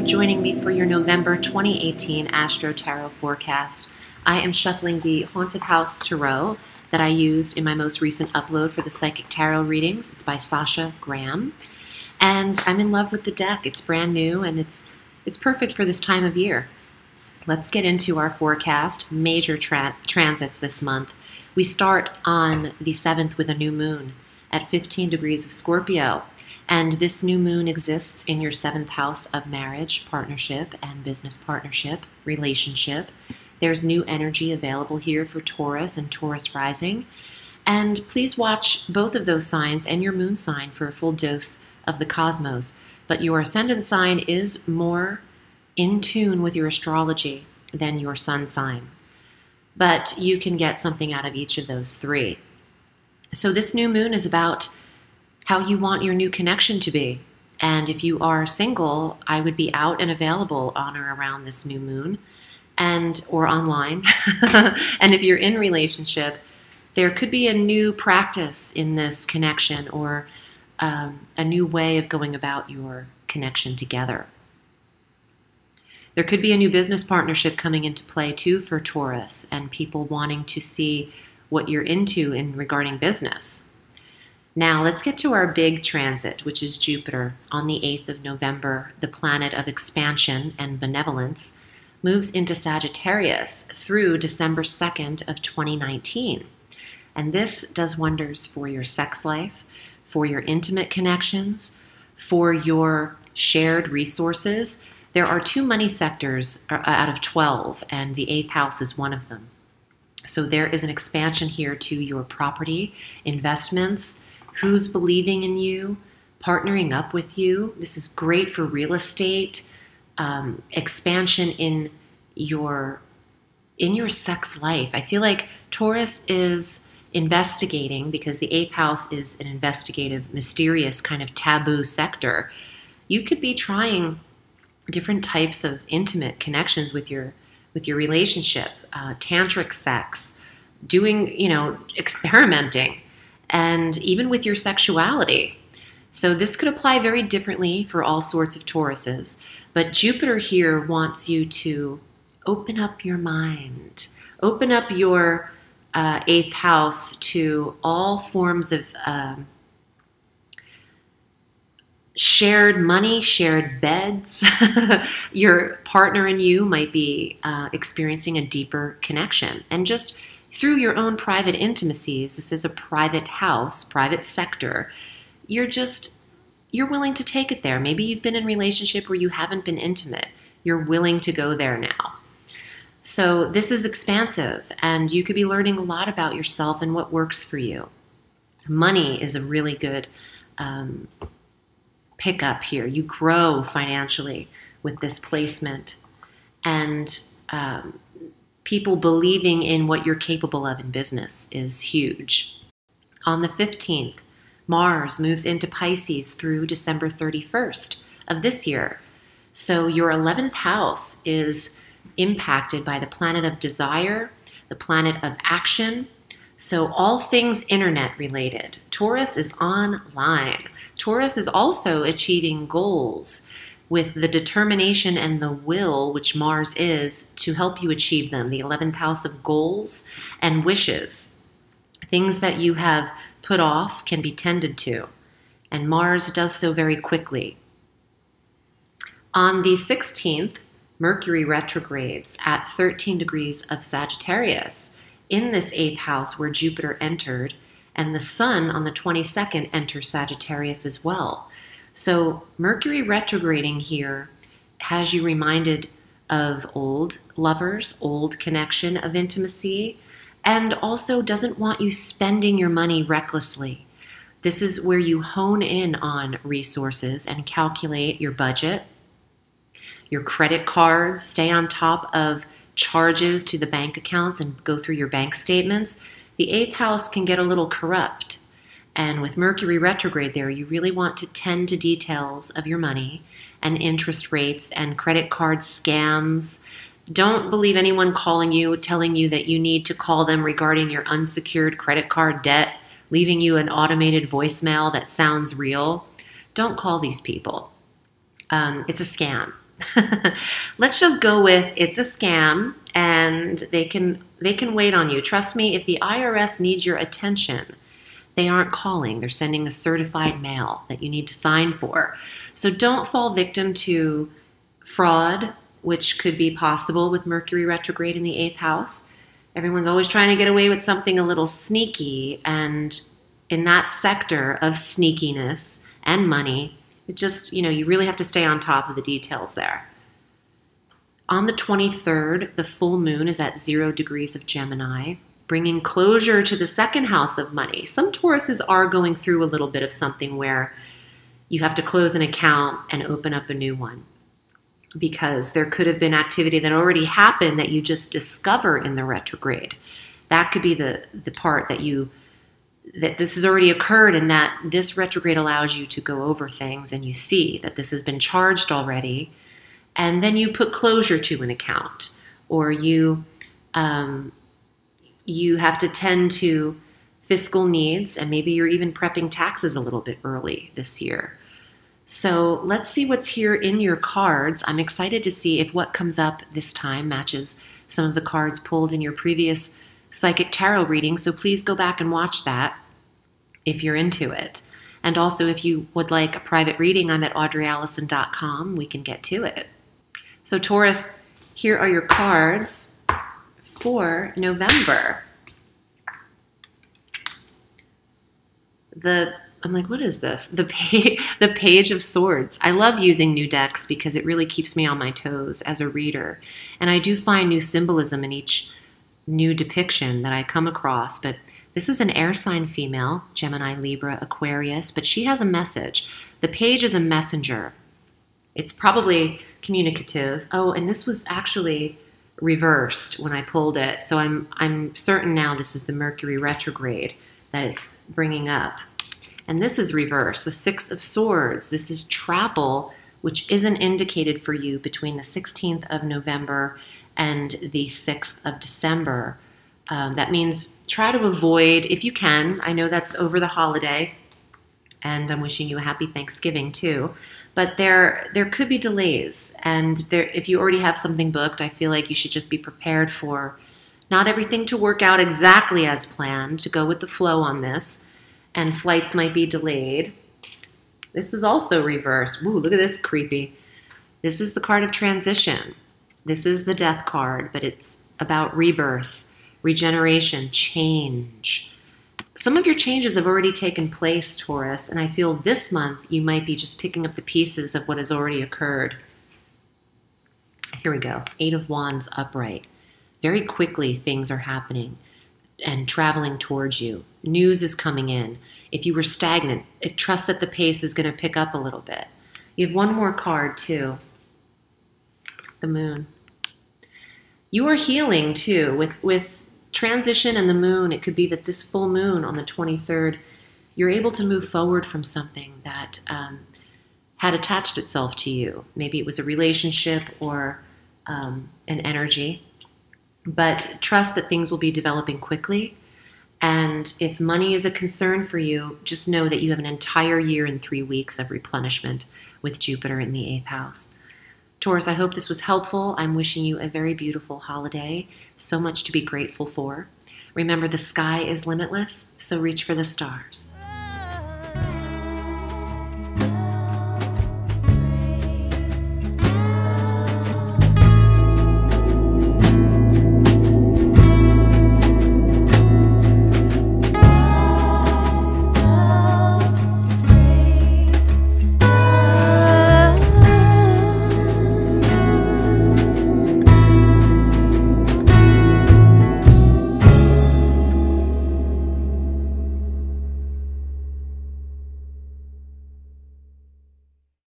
joining me for your November 2018 Astro Tarot forecast. I am shuffling the Haunted House Tarot that I used in my most recent upload for the Psychic Tarot readings. It's by Sasha Graham. And I'm in love with the deck. It's brand new and it's perfect for this time of year. Let's get into our forecast. Major transits this month. We start on the 7th with a new moon at 15 degrees of Scorpio. And this new moon exists in your 7th house of marriage, partnership, and business partnership, relationship. There's new energy available here for Taurus and Taurus rising. And please watch both of those signs and your moon sign for a full dose of the cosmos. But your ascendant sign is more in tune with your astrology than your sun sign. But you can get something out of each of those three. So this new moon is about how you want your new connection to be. And if you are single, I would be out and available on or around this new moon or online. And if you're in relationship, there could be a new practice in this connection or a new way of going about your connection together. There could be a new business partnership coming into play too for Taurus and people wanting to see what you're into in regarding business. Now let's get to our big transit, which is Jupiter on the 8th of November. The planet of expansion and benevolence moves into Sagittarius through December 2nd of 2019. And this does wonders for your sex life, for your intimate connections, for your shared resources. There are 2 money sectors out of 12, and the 8th house is one of them. So there is an expansion here to your property, investments, who's believing in you, partnering up with you. This is great for real estate, expansion in your sex life. I feel like Taurus is investigating because the 8th house is an investigative, mysterious kind of taboo sector. You could be trying different types of intimate connections with your relationship, tantric sex, doing, experimenting, and even with your sexuality. So this could apply very differently for all sorts of Tauruses. But Jupiter here wants you to open up your mind, open up your 8th house to all forms of shared money, shared beds. Your partner and you might be experiencing a deeper connection. And just through your own private intimacies, this is a private house, private sector, you're willing to take it there. Maybe you've been in a relationship where you haven't been intimate. You're willing to go there now. So this is expansive, and you could be learning a lot about yourself and what works for you. Money is a really good pickup here. You grow financially with this placement, and people believing in what you're capable of in business is huge. On the 15th, Mars moves into Pisces through December 31st of this year. So your 11th house is impacted by the planet of desire, the planet of action. So all things internet related. Taurus is online. Taurus is also achieving goals with the determination and the will, which Mars is, to help you achieve them. The 11th house of goals and wishes. Things that you have put off can be tended to, and Mars does so very quickly. On the 16th, Mercury retrogrades at 13 degrees of Sagittarius in this 8th house where Jupiter entered, and the Sun on the 22nd enters Sagittarius as well. So Mercury retrograding here has you reminded of old lovers, old connection of intimacy, and also doesn't want you spending your money recklessly. This is where you hone in on resources and calculate your budget, your credit cards, stay on top of charges to the bank accounts and go through your bank statements. The 8th house can get a little corrupt. And with Mercury retrograde there, you really want to tend to details of your money and interest rates and credit card scams. Don't believe anyone calling you, telling you that you need to call them regarding your unsecured credit card debt, leaving you an automated voicemail that sounds real. Don't call these people. It's a scam. Let's just go with it's a scam and they can wait on you. Trust me, if the IRS needs your attention, they aren't calling. They're sending a certified mail that you need to sign for. So don't fall victim to fraud, which could be possible with Mercury retrograde in the 8th house. Everyone's always trying to get away with something a little sneaky, and in that sector of sneakiness and money, it just, you really have to stay on top of the details there. On the 23rd, the full moon is at 0 degrees of Gemini, bringing closure to the 2nd house of money. Some Tauruses are going through a little bit of something where you have to close an account and open up a new one, because there could have been activity that already happened that you just discover in the retrograde. That could be the part that this has already occurred, and that this retrograde allows you to go over things and you see that this has been charged already, and then you put closure to an account, or you have to tend to fiscal needs, and maybe you're even prepping taxes a little bit early this year. So let's see what's here in your cards. I'm excited to see if what comes up this time matches some of the cards pulled in your previous psychic tarot reading. So please go back and watch that if you're into it. And also, if you would like a private reading, I'm at audreyalison.com. We can get to it. So Taurus, here are your cards for November. I'm like, what is this? The Page of Swords. I love using new decks because it really keeps me on my toes as a reader. And I do find new symbolism in each new depiction that I come across. But this is an air sign female, Gemini, Libra, Aquarius, but she has a message. The page is a messenger. It's probably communicative. Oh, and this was actually reversed when I pulled it. So I'm certain now this is the Mercury retrograde that it's bringing up. And this is reversed, the 6 of Swords. This is travel, which isn't indicated for you between the 16th of November and the 6th of December. That means try to avoid, if you can. I know that's over the holiday, and I'm wishing you a happy Thanksgiving too. But there could be delays, and if you already have something booked, I feel like you should just be prepared for not everything to work out exactly as planned, to go with the flow on this. And flights might be delayed. This is also reversed. Ooh, look at this, creepy. This is the card of transition. This is the death card, but it's about rebirth, regeneration, change. Some of your changes have already taken place, Taurus, and I feel this month you might be just picking up the pieces of what has already occurred. Here we go. 8 of Wands upright. Very quickly things are happening and traveling towards you. News is coming in. If you were stagnant, trust that the pace is going to pick up a little bit. You have one more card too. The Moon. You are healing too. With transition and the Moon, it could be that this full moon on the 23rd, you're able to move forward from something that had attached itself to you. Maybe it was a relationship or an energy. But trust that things will be developing quickly. And if money is a concern for you, just know that you have an entire year and 3 weeks of replenishment with Jupiter in the 8th house. Taurus, I hope this was helpful. I'm wishing you a very beautiful holiday. So much to be grateful for. Remember, the sky is limitless, so reach for the stars.